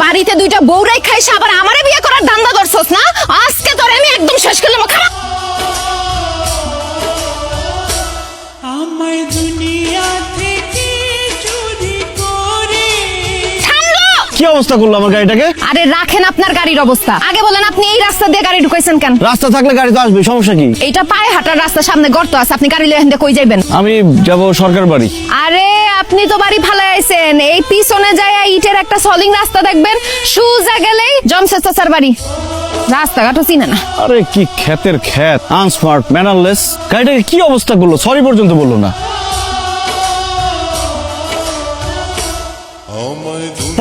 বাড়িতে দুইটা বউরাই খাইছে আবার আমারে বিয়ে করার ধান্দা ধরছস না? আজকে তোরে আমি একদম শেষ করলাম। খারাপ আমায় দুনিয়া থেকে চুরি করে। কি অবস্থা করলো আমার গাড়িটাকে? আরে রাখেন আপনার গাড়ির অবস্থা, আগে বলেন আপনি এই রাস্তা দিয়ে গাড়ি ঢুকাইছেন কেন? রাস্তা থাকলে গাড়ি তো আসবে, সমস্যা কি? এইটা পায়ে হাঁটার রাস্তা, সামনে গর্ত আছে, আপনি গাড়ি লয়ে কই যাবেন? আমি যাব সরকার বাড়ি। আরে আপনি তো বাড়ি ভালো আইছেন, এই পিছনে যায় ইটের একটা সলিং রাস্তা দেখবেন, সুজা গেলেই জমশেদ চাচার বাড়ি। রাস্তাঘাটও চিনে না। আরে কি ক্ষেতের ক্ষেত, আনস্মার্ট, ম্যানারলেস। গাড়িটাকে কি অবস্থা করলো, সরি পর্যন্ত বললো না।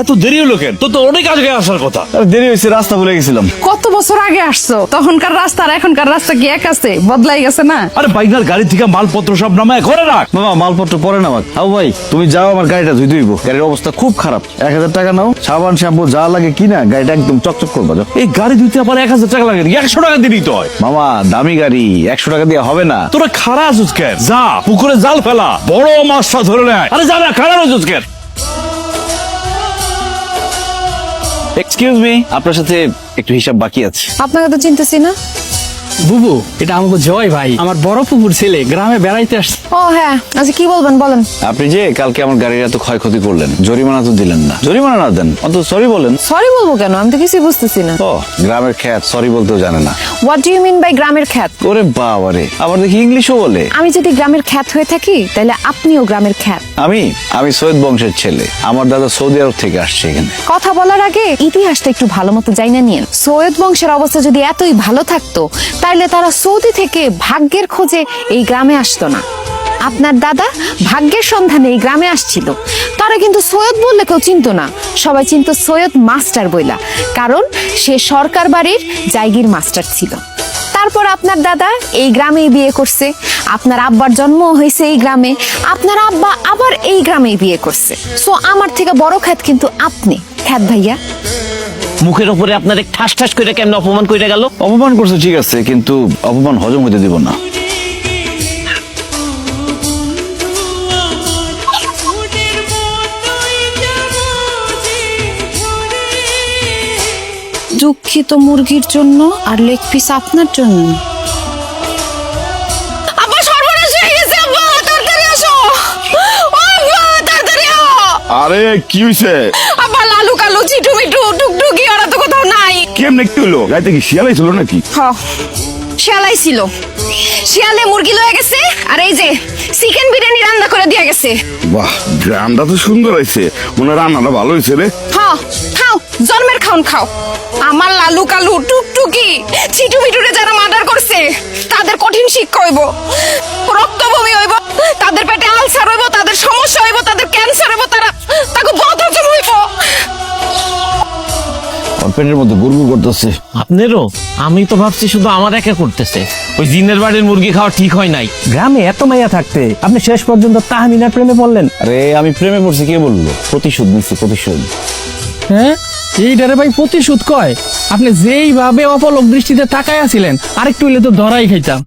এত দেরি হলো কেন? তো অনেক আগে আসার কথা। আরে দেরি হয়েছে, রাস্তা ভুলে গেছিলাম। কত বছর আগে আসছো, তখনকার রাস্তা আর এখনকার রাস্তা কি এক আছে? বদলাই গেছে না? আরে বাইকনার গাড়ি থেকে মালপত্র সব নামায় ঘরে রাখ। মামা মালপত্র পরে না আমার। আও ভাই তুমি যাও, আমার গাড়িটা ধুই ধুইব। গাড়ির অবস্থা খুব খারাপ। 1000 টাকা নাও, সাবান শ্যাম্পু যা লাগে কিনা গাড়িটা একদম চকচক করবা। যাও। এই গাড়ি ধুইতে আবার 1000 টাকা লাগে, 100 টাকা দিলেই তো হয়। মামা দামি গাড়ি, 100 টাকা দিয়ে হবে না। তোরা খাড়া আছিস কেন? যা পুকুরে জাল ফেলা, বড় মাছটা ধরে নেয়। আরে যা না, খাড়া আছিস কেন? এক্সকিউজ মি, আপনার সাথে একটু হিসাব বাকি আছে। আপনাকে তো চিনতেছি না। বুবু, এটা আমাকে জয় ভাই, আমার বড় পুকুর ছেলে, গ্রামে বেড়াইতে আসছে। ও হ্যাঁ, আচ্ছা কি বলবেন বলেন। আপনি যে কালকে আমার গাড়ির এত ক্ষয়ক্ষতি করলেন, জরিমানা তো দিলেন না। জরিমানা না দেন, অন্তত সরি বলেন। সরি বলবো কেন? আমি তো কিছুই বুঝতেছি না। ও গ্রামের খ্যাত, সরি বলতেও জানে না। What do you mean by গ্রামের খ্যাত? ওরে বাবারে, আবার দেখি ইংলিশও বলে। আমি যদি গ্রামের খ্যাত হয়ে থাকি তাহলে আপনিও গ্রামের খ্যাত। আমি সৈয়দ বংশের ছেলে। আমার দাদা সৌদি আরব থেকে আসছে এখানে। কথা বলার আগে ইতিহাসটা একটু ভালো মতো জাইনা নিয়েন। সৈয়দ বংশের অবস্থা যদি এতই ভালো থাকতো তাইলে তারা সৌদি থেকে ভাগ্যের খোঁজে এই গ্রামে আসতো না। আপনার দাদা ভাগ্যের সন্ধানে এই গ্রামে আসছিল। তারা কিন্তু সৈয়দ বললে কেউ চিনতো না, সবাই চিনতো সৈয়দ মাস্টার বইলা, কারণ সে সরকার বাড়ির জায়গির মাস্টার ছিল। তারপর আপনার দাদা এই গ্রামেই বিয়ে করছে, আপনার আব্বার জন্ম হয়েছে এই গ্রামে, আপনার আব্বা আবার এই গ্রামেই বিয়ে করছে। সো আমার থেকে বড় খ্যাত কিন্তু আপনি, খ্যাত ভাইয়া। মুখের উপরে আপনার ঠাস ঠাস করে কেমন অপমান করে গেল? অপমান করছে ঠিক আছে, কিন্তু অপমান হজম হতে দিব না। ফুলের মতোই যাবো যে ঝরে। দুঃখিত মুরগির জন্য আর লেগ পিস আপনার জন্য। আব্বা সর্বনাশ হয়ে গেছে, আব্বা তাড়াতাড়ি আসো। ও আব্বা তাড়াতাড়ি আও। আরে কি হইছে? আব্বা লালু কালু চিটু মিটু টুকটুকি ওরা তো কোথাও নাই। কেমনে কি হলো? গাড়িতে কি শিয়ালাই ছিল নাকি? শিয়ালাই ছিল, শিয়ালে মুরগি লয়ে গেছে, আর এই যে চিকেন বিরিয়ানি রান্না করে দিয়ে গেছে। বাহ, গ্রামটা তো সুন্দর হয়েছে, মনে হয় রান্নাটা ভালো হয়েছে রে। খাও খাও, জন্মের খাউন খাও। আমার লালু কালু টুকটুকি চিটু মিটুরে যারা মার্ডার করছে তাদের কঠিন শিক্ষা হইব, রক্তবমি হইব, তাদের পেটে আলসার হইব, তাদের সমস্যা হইব, তাদের ক্যান্সার হইব, তাকে বদ হজম হইব। পেটের মধ্যে গুড়গুড় করতেছে। আপনারও? আমি তো ভাবছি শুধু আমার একা করতেছে। ওই জিনের বাড়ির মুরগি খাওয়া ঠিক হয় নাই। গ্রামে এত মাইয়া থাকতে আপনি শেষ পর্যন্ত তাহমিনার প্রেমে পড়লেন। আরে আমি প্রেমে পড়ছি, কে বললো? প্রতিশোধ নিচ্ছি, প্রতিশোধ। হ্যাঁ, এইটারে ভাই প্রতিশোধ কয়? আপনি যেইভাবে অপলক দৃষ্টিতে তাকায় আছিলেন, আরেকটু হইলে তো ধরাই খাইতাম।